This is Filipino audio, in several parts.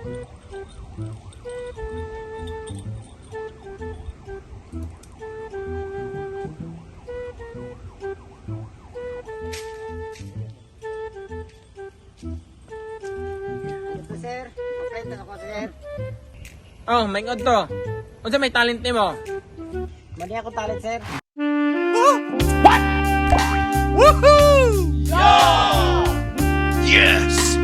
Sir, apply na ako, sir. Oh, may ngod to. Unsa may talent nimo? Mali ako talent, sir. What? Woohoo! Yeah! Yes!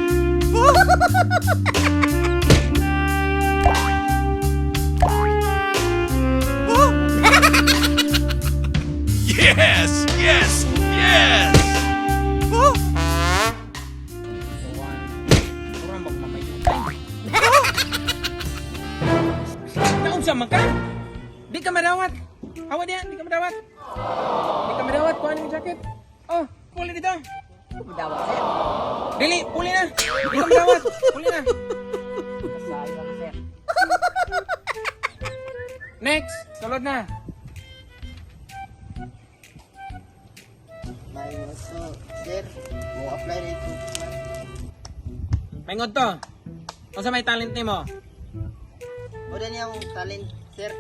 Yes! Yes! Yes! Kurang magmamayutay. Naunsa man ka? Di ka madawat. Hawa diyan, di ka madawat. Di ka madawat, kuha ng jacket. Oh, puli dito. Dawa, sir. Dili, puli na. Di ka madawat. Puli na. Masaya ako, sir. Next, sulod na. May gusto, sir. Mo apply na ito. May ngod to. Unsa may talent nimo? O din yung talent, sir.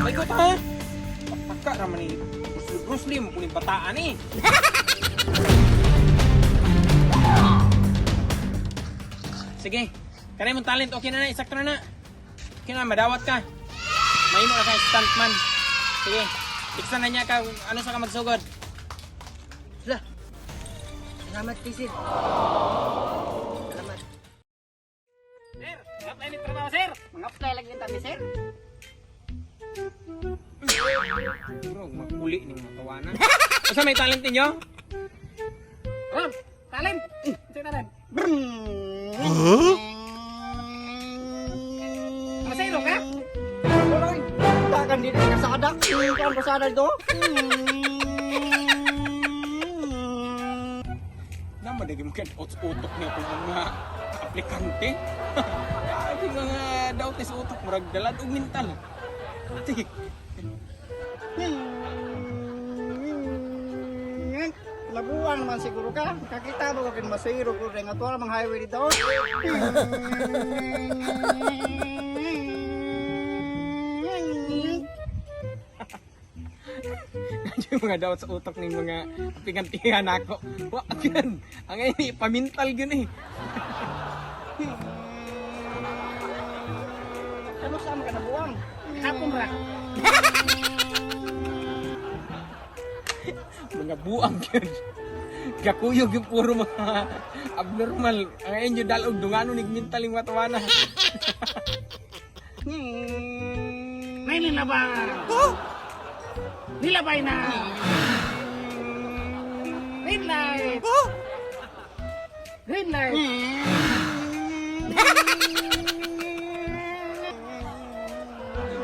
May ko ha? Pagka naman ni Bruce Lee mo puning bataan eh. Sige, kanay mong talent okay na na, isakto na na. Okay na, madawat ka. Mahimo na ka stuntman. Sige, tiksan na niya ka kung ano sa ka magsugod. Lah. Salamat, sir. Salamat. Sir, apply ni trabaho, sir. Mag-apply lagi yung tabi, sir. Bro, magpuli ni mga tawanan. Basta may talent ninyo? Ron, talent! Sige talent. Masayro ka? Tuloy. Takan din ang kasada. Ikaw ang kasada ito. Naman, naging mo utok niya kung mga aplikante. Ay, mga daw sa utok, murag dalad o mental. Sige. Labuan man siguro ka. Kakita mo kung masayro ko rin. Ito ang mga highway dito. Yung mga daw sa utok ng mga aplikante ako. Wag yan. Ang ngayon, pamintal gan eh. Ano sama ka na buwang? Hapon ra. Mga buang yun. Gakuyog yung puro mga abnormal. Ang ngayon yung dalog, dungano nigmintal yung matawana. May nilabang. Nilabay na. Green light. Green light.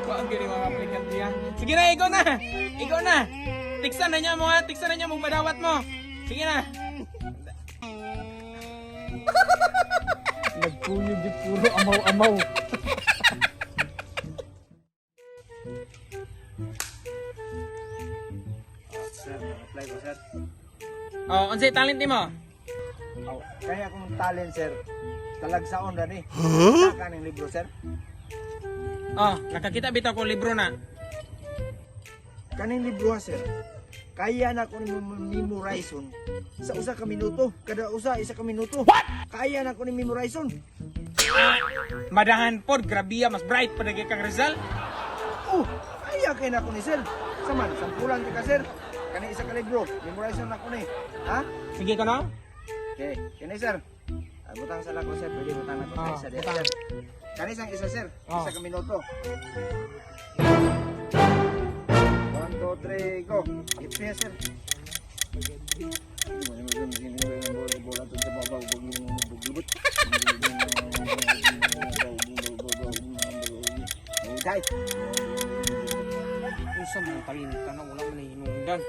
Kuhaan ganyan mga aplikante yan. Sige na, ikaw na. Ikaw na. Tiksan na niya mo ha. Tiksan na niya mong madawat mo. Sige na. Nagkuyog yung puro amaw-amaw. Sir, apply ko, sir. Oh, unsay talent nimo? Oh, kaya akong talent, sir. Talagsaon na ni. Saka ng libro, sir. Oh, nakakita bitaw ko libro na. Kaning libro, sir. Kaya na ko ni memorization sa usa ka minuto. Kada usa isa ka minuto. What? Kaya na ko ni memorization. Madahan pod, grabiya mas bright pa dagi kang Rizal. Oh, kaya kay na ko ni, sir. Saman, sampulan ka, sir. Kani isa ka libro, memorization na ko ni. Ha? Sige ka na? Okay, kini, sir. Butang sa lako, sir. Pwede butang na ko Oh, isa, butang. sir. Kani isang isa, sir. Oh. Isa ka minuto. 1, 2, 3, go. Ipya, sir. Okay. Unsa man talent ka na wala man hinungdan.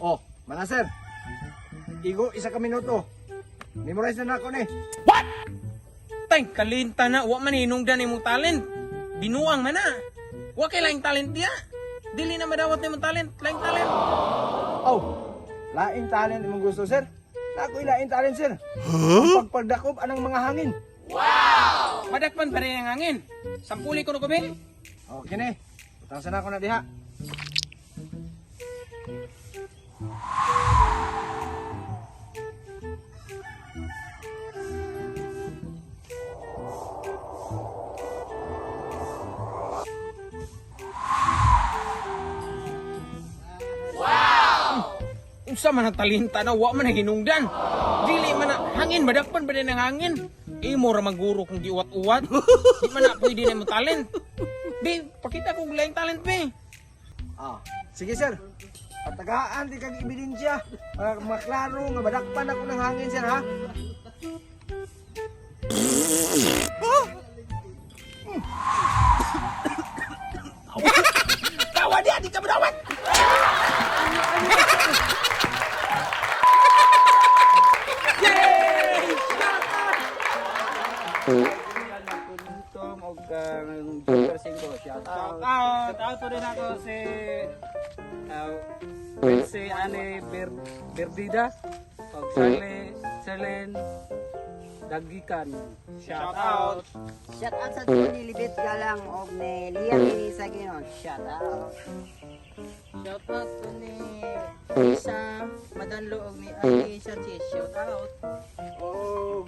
Oh, mana, sir. Igo isa ka minuto. Memorize na ako ni. Tay, kalinta na. Wa man hinungdan imong talent. Binuang man na. Wa kay laing talent diya. Dili na madawat nimong talent. Laing talent. Oh, laing talent imong gusto, sir. Nako'y laing talent, sir. Ang pagpagdakob anang mga hangin. Madakpan pa rin ang hangin. Sampuli ko na kubil. Oh, kini. Utang sana ako na diha. Unsa man ang talenta na wa man ang hinungdan. Dili man na hangin madakpan pa rin ang hangin. Imo ra maguro kung giuwat-uwat. Di man na pwede na mo talent. Be, pakita ko laing talent be. Ah, sige, sir. Patagaan di kag ebidensya para maklaro nga madakpan ako ng hangin, sir, ha? Tawa dia, di ka madawat. Shout out po rin ako si Ani Berdida o Charlene Dagikan. Shout out. Shout out sa Tony Libet Galang og ni Liam Inisa Ginon. Shout out. Shout out to ni Isa Madanlo og ni Ali Sanchez. Shout out. Oh,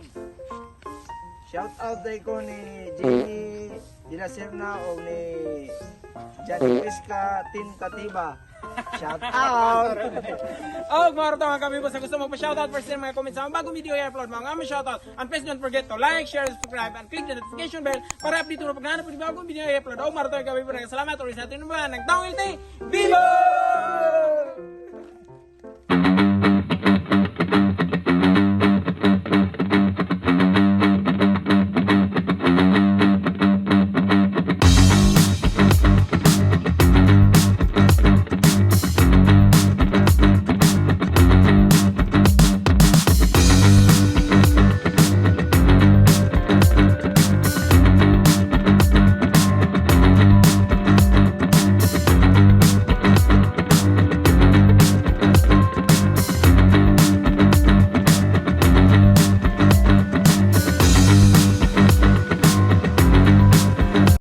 shout out day ko ni Jenny Dila Serna o ni Johnny Pesca Tintatiba. Shout out. Oh, mga mga kami po sa gusto mo pa-shoutout first time mga comments sa bagong video i-upload mga kami shoutout. And please don't forget to like, share, subscribe, and click the notification bell para update mo pag nahanap po yung bagong video i-upload. Oh, mga kami po salamat. Oris natin naman. Nagtawil tayo. Viva!